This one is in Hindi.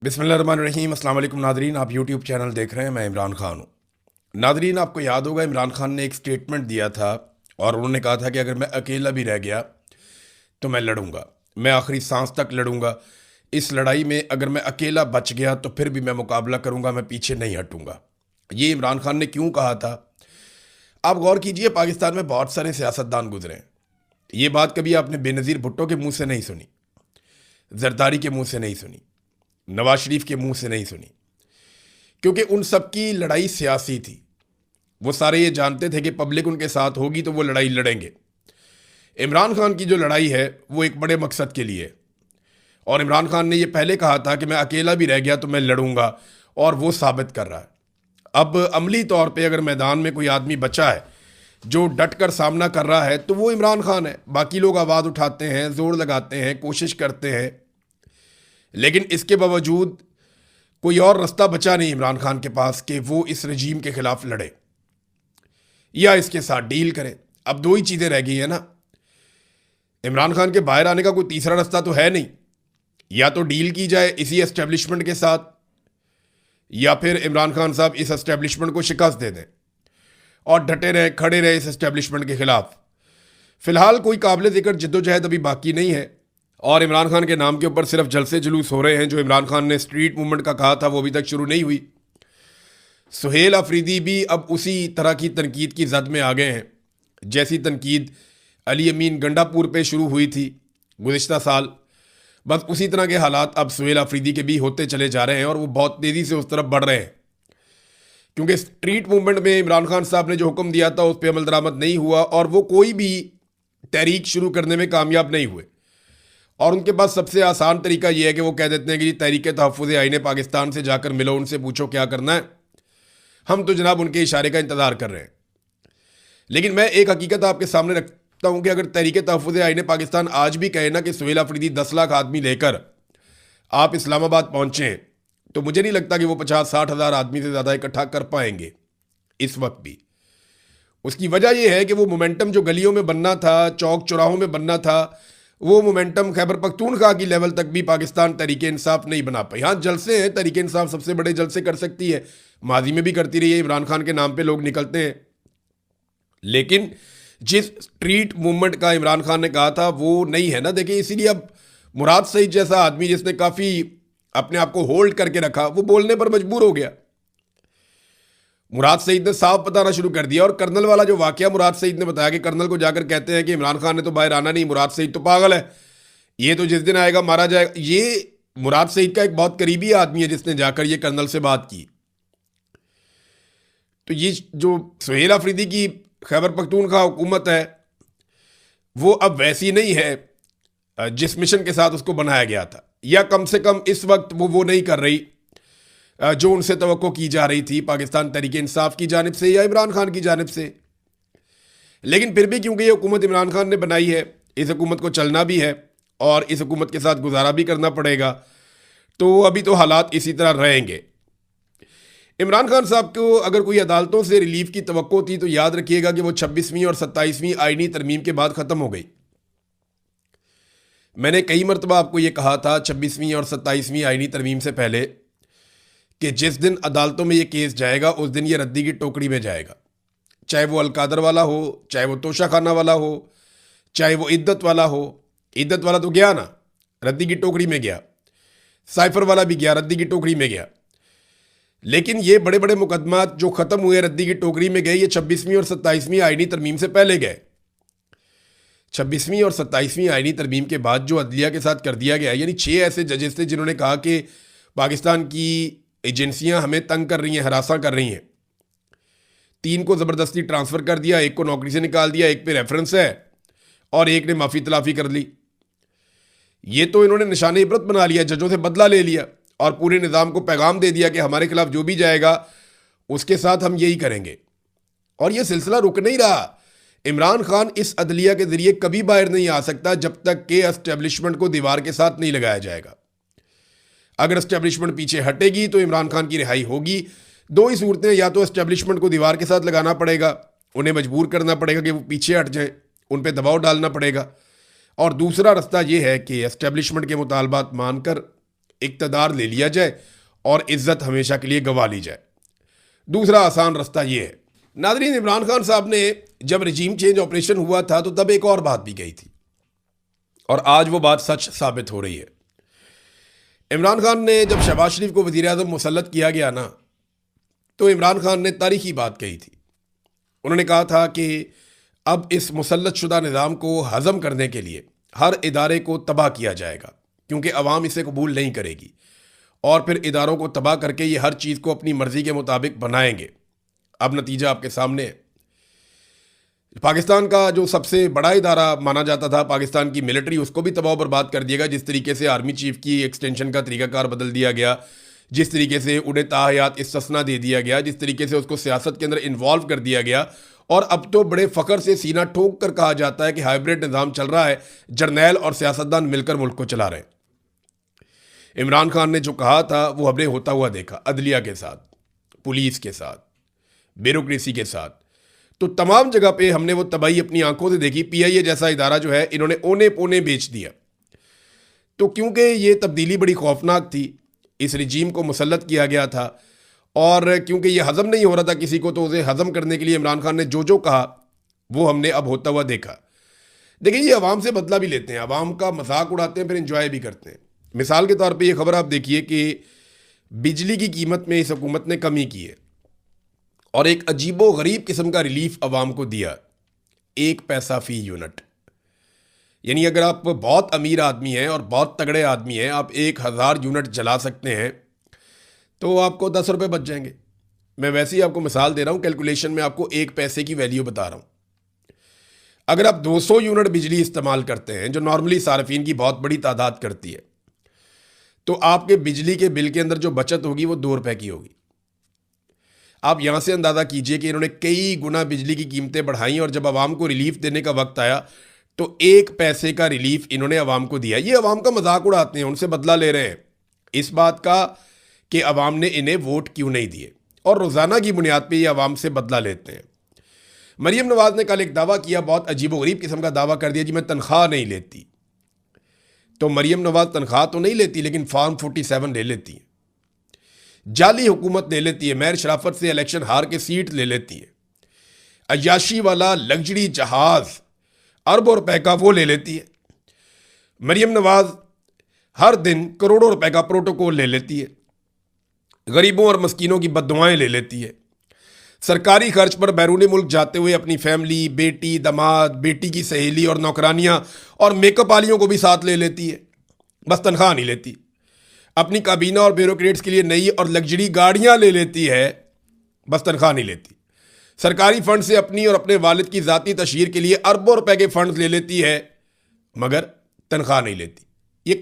बिस्मिल्लाहिर्रहमानिर्रहीम। अस्सलाम वालेकुम नादरीन, आप यूट्यूब चैनल देख रहे हैं। मैं इमरान खान हूँ। नादरीन, आपको याद होगा इमरान खान ने एक स्टेटमेंट दिया था और उन्होंने कहा था कि अगर मैं अकेला भी रह गया तो मैं लड़ूंगा, मैं आखिरी सांस तक लड़ूंगा। इस लड़ाई में अगर मैं अकेला बच गया तो फिर भी मैं मुकाबला करूंगा, मैं पीछे नहीं हटूंगा। ये इमरान खान ने क्यों कहा था? आप गौर कीजिए, पाकिस्तान में बहुत सारे सियासतदान गुजरे हैं। ये बात कभी आपने बेनज़ीर भुट्टो के मुंह से नहीं सुनी, जरदारी के मुंह से नहीं सुनी, नवाज शरीफ के मुंह से नहीं सुनी, क्योंकि उन सब की लड़ाई सियासी थी। वो सारे ये जानते थे कि पब्लिक उनके साथ होगी तो वो लड़ाई लड़ेंगे। इमरान खान की जो लड़ाई है वो एक बड़े मकसद के लिए है। और इमरान खान ने ये पहले कहा था कि मैं अकेला भी रह गया तो मैं लड़ूंगा, और वो साबित कर रहा है। अब अमली तौर पे अगर मैदान में कोई आदमी बचा है जो डट कर सामना कर रहा है तो वो इमरान खान है। बाकी लोग आवाज़ उठाते हैं, जोर लगाते हैं, कोशिश करते हैं, लेकिन इसके बावजूद कोई और रास्ता बचा नहीं इमरान खान के पास कि वो इस रजीम के खिलाफ लड़े या इसके साथ डील करे। अब दो ही चीज़ें रह गई है ना। इमरान खान के बाहर आने का कोई तीसरा रास्ता तो है नहीं। या तो डील की जाए इसी एस्टेब्लिशमेंट के साथ, या फिर इमरान खान साहब इस एस्टेब्लिशमेंट को शिकस्त दे दें और डटे रहे, खड़े रहे इस एस्टेब्लिशमेंट के खिलाफ। फिलहाल कोई काबिल जिक्र जद्दोजहद अभी बाकी नहीं है और इमरान खान के नाम के ऊपर सिर्फ जलसे जुलूस हो रहे हैं। जो इमरान खान ने स्ट्रीट मूवमेंट का कहा था वो अभी तक शुरू नहीं हुई। सुहेल अफरीदी भी अब उसी तरह की तनकीद की जद में आ गए हैं जैसी तनकीद अली अमीन गंडापुर पे शुरू हुई थी गुज़िश्ता साल। बस उसी तरह के हालात अब सुहेल अफरीदी के भी होते चले जा रहे हैं और वो बहुत तेज़ी से उस तरफ बढ़ रहे हैं, क्योंकि स्ट्रीट मूवमेंट में इमरान खान साहब ने जो हुक्म दिया था उस पर अमल दरामद नहीं हुआ और वो कोई भी तहरीक शुरू करने में कामयाब नहीं हुए। और उनके पास सबसे आसान तरीका यह है कि वो कह देते हैं कि तहरीक तहफ़्फ़ुज़ आईन पाकिस्तान से जाकर मिलो, उनसे पूछो क्या करना है, हम तो जनाब उनके इशारे का इंतज़ार कर रहे हैं। लेकिन मैं एक हकीकत आपके सामने रखता हूं कि अगर तहरीक तहफ़्फ़ुज़ आईन पाकिस्तान आज भी कहे ना कि सुहेल अफरीदी 10 लाख आदमी लेकर आप इस्लामाबाद पहुंचे, तो मुझे नहीं लगता कि वो 50-60 हज़ार आदमी से ज़्यादा इकट्ठा कर पाएंगे इस वक्त भी। उसकी वजह यह है कि वो मोमेंटम जो गलियों में बनना था, चौक चौराहों में बनना था, वो मोमेंटम खैबर पख्तूनख्वा की लेवल तक भी पाकिस्तान तहरीक इंसाफ नहीं बना पाई। हाँ, जलसे हैं, तहरीक इंसाफ सबसे बड़े जलसे कर सकती है, माजी में भी करती रही है, इमरान खान के नाम पे लोग निकलते हैं। लेकिन जिस स्ट्रीट मूवमेंट का इमरान खान ने कहा था वो नहीं है ना। देखिए, इसीलिए अब मुराद सईद जैसा आदमी जिसने काफ़ी अपने आप को होल्ड करके रखा, वो बोलने पर मजबूर हो गया। मुराद सईद ने साफ बताना शुरू कर दिया। और कर्नल वाला जो वाकया मुराद सईद ने बताया कि कर्नल को जाकर कहते हैं कि इमरान खान ने तो बाहर आना नहीं, मुराद सईद तो पागल है, ये तो जिस दिन आएगा मारा जाएगा। ये मुराद सईद का एक बहुत करीबी आदमी है जिसने जाकर ये कर्नल से बात की। तो ये जो सुहेल अफरीदी की खैबर पख्तूनख्वा हुकूमत है वो अब वैसी नहीं है जिस मिशन के साथ उसको बनाया गया था, या कम से कम इस वक्त वो नहीं कर रही जो उनसे तवक्को की जा रही थी पाकिस्तान तहरीक इंसाफ की जानिब से या इमरान खान की जानिब से। लेकिन फिर भी क्योंकि ये हुकूमत इमरान खान ने बनाई है, इस हुकूमत को चलना भी है और इस हुकूमत के साथ गुजारा भी करना पड़ेगा, तो अभी तो हालात इसी तरह रहेंगे। इमरान खान साहब को अगर कोई अदालतों से रिलीफ की तवक्को थी तो याद रखिएगा कि वो 26वीं और 27वीं आईनी तरमीम के बाद ख़त्म हो गई। मैंने कई मरतबा आपको ये कहा था 26वीं और 27वीं आईनी तरमीम से पहले कि जिस दिन अदालतों में ये केस जाएगा उस दिन ये रद्दी की टोकरी में जाएगा। चाहे वो अलकादर वाला हो, चाहे वो तोशा खाना वाला हो, चाहे वो इद्दत वाला हो। इद्दत वाला तो गया ना, रद्दी की टोकरी में गया। साइफर वाला भी गया, रद्दी की टोकरी में गया। लेकिन ये बड़े बड़े मुकदमात जो ख़त्म हुए रद्दी की टोकरी में गए, ये 26वीं और 27वीं आईनी तरमीम से पहले गए। 26वीं और 27वीं आईनी तरमीम के बाद जो अदलिया के साथ कर दिया गया, यानी 6 ऐसे जजेस थे जिन्होंने कहा कि पाकिस्तान की एजेंसियां हमें तंग कर रही हैं, हरासा कर रही हैं। 3 को ज़बरदस्ती ट्रांसफ़र कर दिया, 1 को नौकरी से निकाल दिया, 1 पे रेफरेंस है और 1 ने माफ़ी तलाफ़ी कर ली। ये तो इन्होंने निशान इबरत बना लिया, जजों से बदला ले लिया और पूरे निज़ाम को पैगाम दे दिया कि हमारे खिलाफ जो भी जाएगा उसके साथ हम यही करेंगे। और ये सिलसिला रुक नहीं रहा। इमरान खान इस अदलिया के ज़रिए कभी बाहर नहीं आ सकता जब तक कि एस्टेब्लिशमेंट को दीवार के साथ नहीं लगाया जाएगा। अगर एस्टेब्लिशमेंट पीछे हटेगी तो इमरान खान की रिहाई होगी। दो ही सूरतें, या तो एस्टेब्लिशमेंट को दीवार के साथ लगाना पड़ेगा, उन्हें मजबूर करना पड़ेगा कि वो पीछे हट जाएं, उन पर दबाव डालना पड़ेगा, और दूसरा रास्ता ये है कि एस्टेब्लिशमेंट के मुतालबात मानकर इक़्तिदार ले लिया जाए और इज्जत हमेशा के लिए गंवा ली जाए। दूसरा आसान रास्ता ये है। नाज़रीन, इमरान खान साहब ने जब रजीम चेंज ऑपरेशन हुआ था तो तब एक और बात भी कही थी और आज वो बात सच साबित हो रही है। इमरान खान ने जब शहबाज शरीफ को वज़ीर आज़म मुसल्लत किया गया ना, तो इमरान खान ने तारीखी बात कही थी। उन्होंने कहा था कि अब इस मुसल्लत शुदा निज़ाम को हज़म करने के लिए हर इदारे को तबाह किया जाएगा, क्योंकि अवाम इसे कबूल नहीं करेगी और फिर इदारों को तबाह करके ये हर चीज़ को अपनी मर्ज़ी के मुताबिक बनाएंगे। अब नतीजा आपके सामने है। पाकिस्तान का जो सबसे बड़ा इदारा माना जाता था, पाकिस्तान की मिलिट्री, उसको भी तबाह बर्बाद कर दिया गया। जिस तरीके से आर्मी चीफ की एक्सटेंशन का तरीकाकार बदल दिया गया, जिस तरीके से उन्हें ताहयात इस्तिस्ना दे दिया गया, जिस तरीके से उसको सियासत के अंदर इन्वॉल्व कर दिया गया, और अब तो बड़े फ़ख्र से सीना ठोक कर कहा जाता है कि हाइब्रिड निज़ाम चल रहा है, जर्नैल और सियासतदान मिलकर मुल्क को चला रहे हैं। इमरान खान ने जो कहा था वो हमने होता हुआ देखा, अदलिया के साथ, पुलिस के साथ, ब्यूरोक्रेसी के साथ। तो तमाम जगह पे हमने वो तबाही अपनी आंखों से देखी। पीआईए जैसा इदारा जो है, इन्होंने ओने पोने बेच दिया। तो क्योंकि ये तब्दीली बड़ी खौफनाक थी, इस रजीम को मुसल्लत किया गया था, और क्योंकि ये हज़म नहीं हो रहा था किसी को, तो उसे हज़म करने के लिए इमरान खान ने जो जो कहा वो हमने अब होता हुआ देखा। देखिए, ये अवाम से बदला भी लेते हैं, अवाम का मजाक उड़ाते हैं, फिर इंजॉय भी करते हैं। मिसाल के तौर पे ये खबर आप देखिए कि बिजली की कीमत में इस हुकूमत ने कमी की है और एक अजीबो गरीब किस्म का रिलीफ अवाम को दिया, 1 पैसा फ़ी यूनिट। यानी अगर आप बहुत अमीर आदमी हैं और बहुत तगड़े आदमी हैं, आप 1000 यूनिट जला सकते हैं तो आपको 10 रुपये बच जाएंगे। मैं वैसे ही आपको मिसाल दे रहा हूँ, कैलकुलेशन में आपको 1 पैसे की वैल्यू बता रहा हूँ। अगर आप 200 यूनिट बिजली इस्तेमाल करते हैं, जो नॉर्मली सार्फिन की बहुत बड़ी तादाद करती है, तो आपके बिजली के बिल के अंदर जो बचत होगी वो 2 रुपये की होगी। आप यहां से अंदाज़ा कीजिए कि इन्होंने कई गुना बिजली की कीमतें बढ़ाई और जब आवाम को रिलीफ देने का वक्त आया तो 1 पैसे का रिलीफ इन्होंने आवाम को दिया। ये आवाम का मजाक उड़ाते हैं, उनसे बदला ले रहे हैं इस बात का कि आवाम ने इन्हें वोट क्यों नहीं दिए, और रोज़ाना की बुनियाद पर ये आवाम से बदला लेते हैं। मरीम नवाज ने कल एक दावा किया, बहुत अजीबोगरीब किस्म का दावा कर दिया जी मैं तनख्वाह नहीं लेती। तो मरीम नवाज तनख्वाह तो नहीं लेती, लेकिन फॉर्म 47 ले लेती है, जाली हुकूमत ले लेती है, महर शराफत से इलेक्शन हार के सीट ले लेती है, अय्याशी वाला लग्जरी जहाज अरबों रुपए का वो ले लेती है। मरीम नवाज हर दिन करोड़ों रुपए का प्रोटोकॉल ले लेती है, गरीबों और मस्कीनों की बद्दुआएं ले लेती है, सरकारी खर्च पर बैरूनी मुल्क जाते हुए अपनी फैमिली, बेटी, दामाद, बेटी की सहेली और नौकरानियां और मेकअप वालियों को भी साथ ले लेती है, बस तनख्वाह नहीं लेती। अपनी काबीना और ब्यूरोक्रेट्स के लिए नई और लग्जरी गाड़ियां ले लेती है, बस तनख्वाह नहीं लेती। सरकारी फंड से अपनी और अपने वालिद की ज़ाती तशहीर के लिए अरबों रुपए के फंड ले लेती है, मगर तनख्वाह नहीं लेती। ये